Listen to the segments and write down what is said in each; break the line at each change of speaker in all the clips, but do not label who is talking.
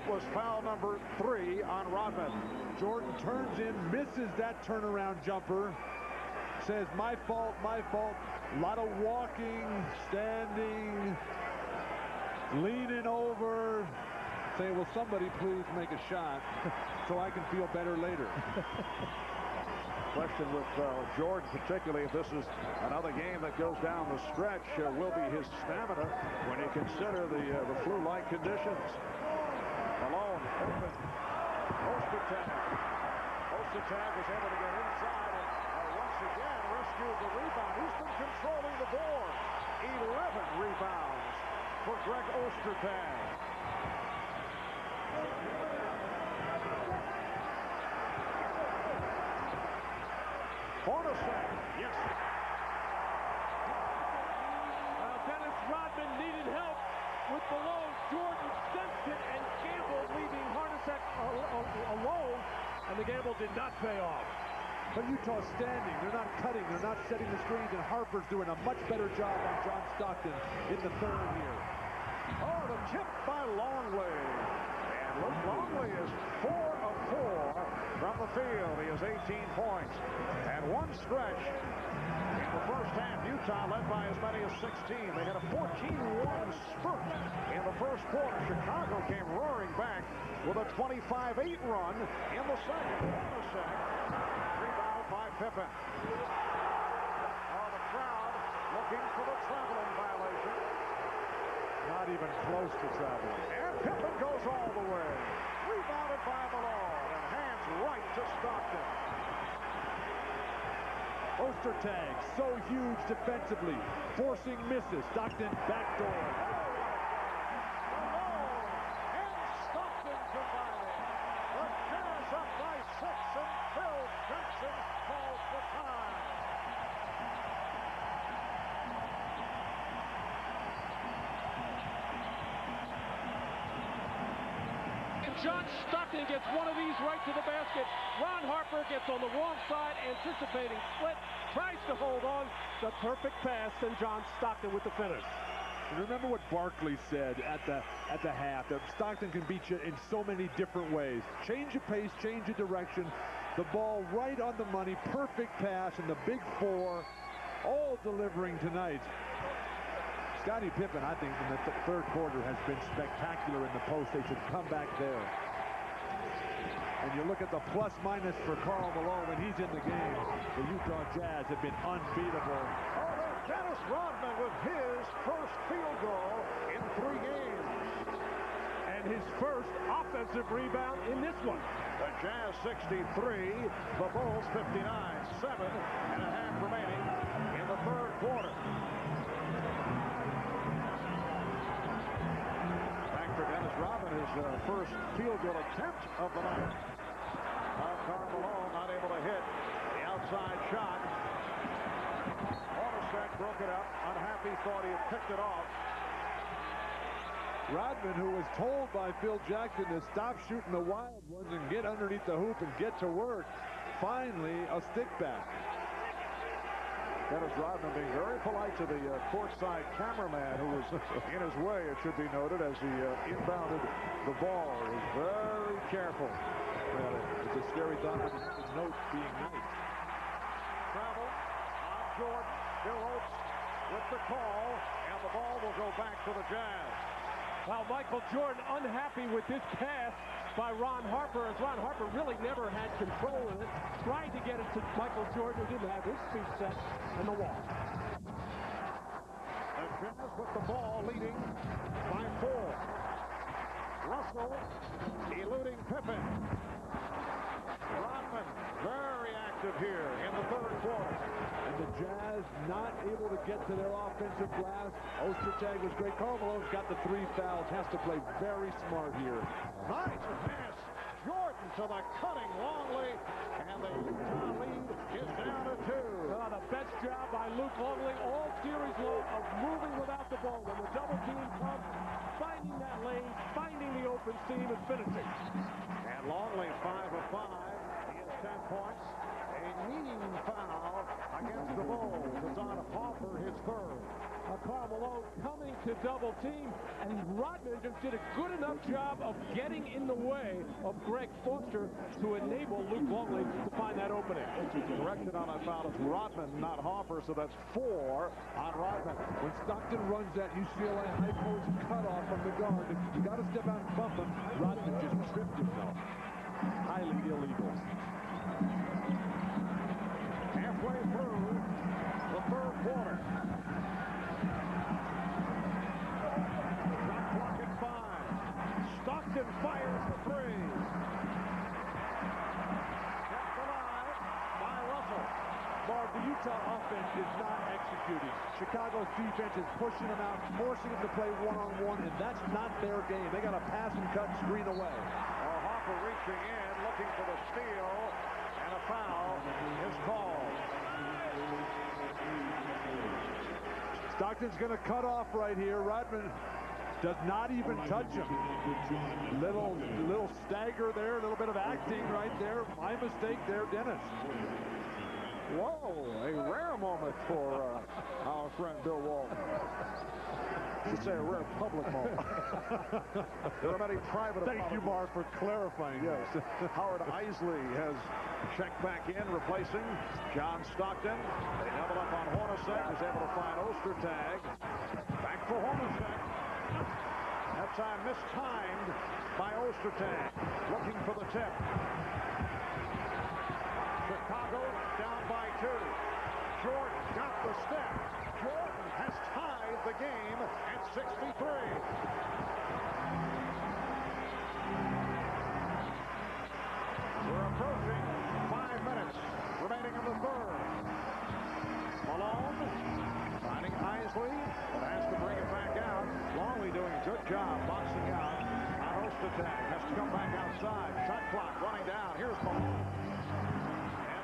was foul number 3 on Rodman.
Jordan turns in, misses that turnaround jumper. Says, my fault, my fault. A lot of walking, standing, leaning over. Saying, will somebody please make a shot so I can feel better later.
Question with Jordan, particularly if this is another game that goes down the stretch, will be his stamina when you consider the flu-like conditions. Malone, open. Ostertag. Ostertag was able to get inside and once again rescued the rebound. He's been controlling the board. 11 rebounds for Greg Ostertag. Hornacek, yes.
Well, Dennis Rodman needed help with the low. Jordan sensed it and gambled, leaving Hornacek alone, and the gamble did not pay off.
But Utah's standing. They're not cutting. They're not setting the screens, and Harper's doing a much better job on John Stockton in the third here.
Oh, the tip by Longley. And Luke Longley is 4 of 4 from the field. He has 18 points. And one stretch in the first half, Utah led by as many as 16. They had a 14-1 spurt in the first quarter. Chicago came roaring back with a 25-8 run in the second. Hornacek, rebounded by Pippen. Oh, the crowd looking for the traveling violation.
Not even close to traveling.
And Pippen goes all the way. Rebounded by Malone and hands right to Stockton.
Ostertag, so huge defensively, forcing misses. Stockton backdoor.
Malone and Stockton combining. The Jazz up by 6 and Phil Jackson calls the time.
John Stockton gets one of these right to the basket. Ron Harper gets on the wrong side, anticipating split, tries to hold on. The perfect pass, and John Stockton with the finish.
Remember what Barkley said at the half, that Stockton can beat you in so many different ways. Change your pace, change your direction. The ball right on the money, perfect pass, and the big four all delivering tonight. Scottie Pippen, I think, in the third quarter has been spectacular in the post. They should come back there. And you look at the plus-minus for Karl Malone when he's in the game. The Utah Jazz have been unbeatable.
Oh, there's Dennis Rodman with his first field goal in 3 games.
And his first offensive rebound in this one.
The Jazz 63, the Bulls 59. 7.5 remaining in the third quarter. Back for Dennis Rodman, his first field goal attempt of the night. Karl Malone not able to hit the outside shot. Hornacek broke it up. Unhappy, thought he had picked it off.
Rodman, who was told by Phil Jackson to stop shooting the wild ones and get underneath the hoop and get to work. Finally, a stick back.
Dennis Rodman being very polite to the courtside cameraman who was in his way, it should be noted, as he inbounded the ball. He was very careful.
Well, it's a scary thought with the note being nice.
Travel on Jordan. Bill Oates with the call, and the ball will go back to the Jazz.
Well, Michael Jordan unhappy with this pass by Ron Harper, as Ron Harper really never had control of it. Tried to get it to Michael Jordan, who didn't have his feet set in the wall.
The Jazz with the ball leading by 4. Russell eluding Pippen. Rodman very active here in the third quarter.
And the Jazz not able to get to their offensive glass. Ostertag was great. Karl Malone's got the 3 fouls. Has to play very smart here.
Nice pass. Jordan to the cutting Longley. And the Utah lead is down to 2.
The best job by Luke Longley all series long of moving without the ball. When the double team comes, finding that lane, finding the open seam, and finishing.
And Longley 5 of 5. He has 10 points. A kneeing foul against the Bulls. It's on Harper, his third.
Karl Malone coming to double team, and Rodman just did a good enough job of getting in the way of Greg Foster to enable Luke Longley to find that opening.
Correction on that foul. It's Rodman, not Hoffer, so that's 4 on Rodman.
When Stockton runs that UCLA high post cutoff from the guard, you got to step out and bump him. Rodman just tripped himself. Highly illegal.
Halfway through the third quarter. Shot clock at 5. Stockton fires the 3. Kept alive by Russell.
Marv, the Utah offense is not executing. Chicago's defense is pushing them out, forcing them to play one-on-one, and that's not their game. They got to pass and cut, screen away.
Hoffer reaching in, looking for the steal, and a foul is called.
Stockton's going to cut off right here. Rodman does not even touch him. Little stagger there, a little bit of acting right there. My mistake there, Dennis.
Whoa, a rare moment for our friend Bill Walton. I should say a rare public moment. There are many private.
Thank you, Mark, for clarifying.
Yes. Howard Eisley has checked back in, replacing John Stockton. They double up on Hornacek, who's able to find Ostertag. Back for Hornacek. That time mistimed by Ostertag. Looking for the tip. Chicago down by 2. Jordan got the step. Jordan has tied the game at 63. We're approaching 5 minutes remaining in the third. Malone finding Eisley, but has to bring it back out. Longley doing a good job boxing out on Ostertag. Has to come back outside. Shot clock running down. Here's Malone.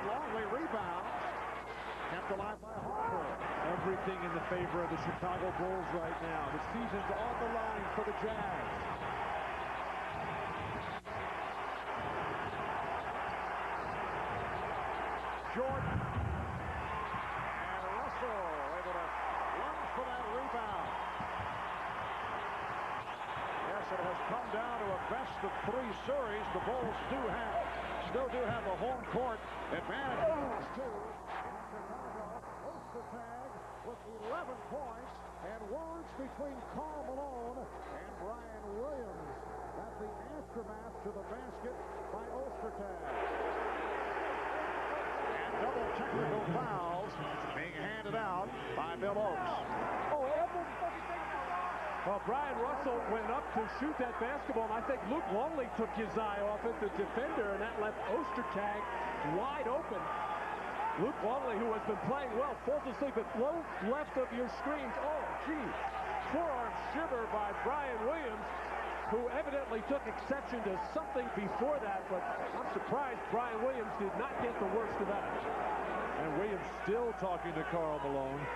Longley rebounds, kept alive by Hoffer.
Everything in the favor of the Chicago Bulls right now. The season's on the line for the Jazz.
Jordan. And Russell able to lunge for that rebound. Yes, it has come down to a best-of-3 series. The Bulls still do have a home court advantage. Ostertag with 11 points, and words between Karl Malone and Brian Williams. That's the aftermath to the basket by Ostertag. And double technical fouls being handed out by Bill Oakes.
Well, Brian Russell went up to shoot that basketball, and I think Luke Longley took his eye off it, the defender, and that left Ostertag wide open. Luke Longley, who has been playing well, falls asleep at low left of your screens. Oh, gee. Forearm shiver by Brian Williams, who evidently took exception to something before that, but I'm surprised Brian Williams did not get the worst of that.
And Williams still talking to Karl Malone.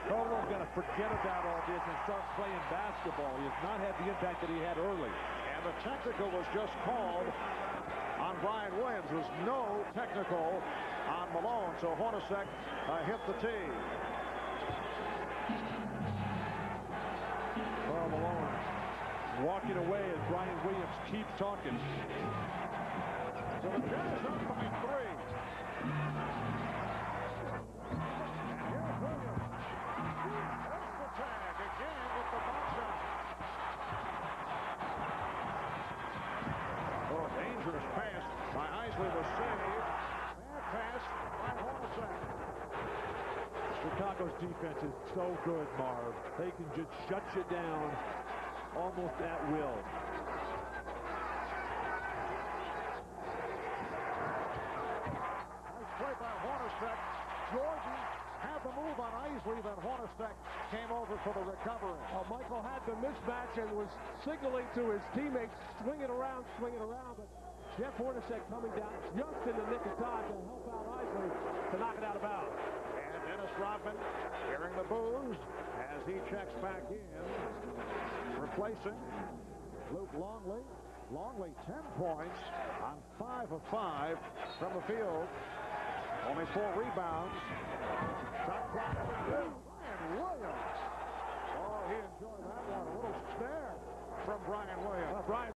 Karl Malone's going to forget about all this and start playing basketball. He has not had the impact that he had early.
And the technical was just called on Brian Williams. There's no technical on Malone, so Hornacek hit the tee.
Karl Malone walking away as Brian Williams keeps talking.
So the Jazz up by 3. Again with the box shot. Oh, dangerous pass by Eisley was saved. Bad pass by Hornacek.
Chicago's defense is so good, Marv. They can just shut you down almost at will.
Nice play by Hornacek. Jordan had the move on Eisley, then Hornacek came over for the recovery.
Michael had the mismatch and was signaling to his teammates, swing it around, but Jeff Hornacek coming down just in the nick of time to help out Eisley to knock it out of bounds.
And Dennis Rodman hearing the boos as he checks back in, replacing Luke Longley. Longley 10 points on 5 of 5 from the field. Only 4 rebounds. Shot clock. Brian Williams he enjoyed that one. A little stare from Brian Williams.
Brian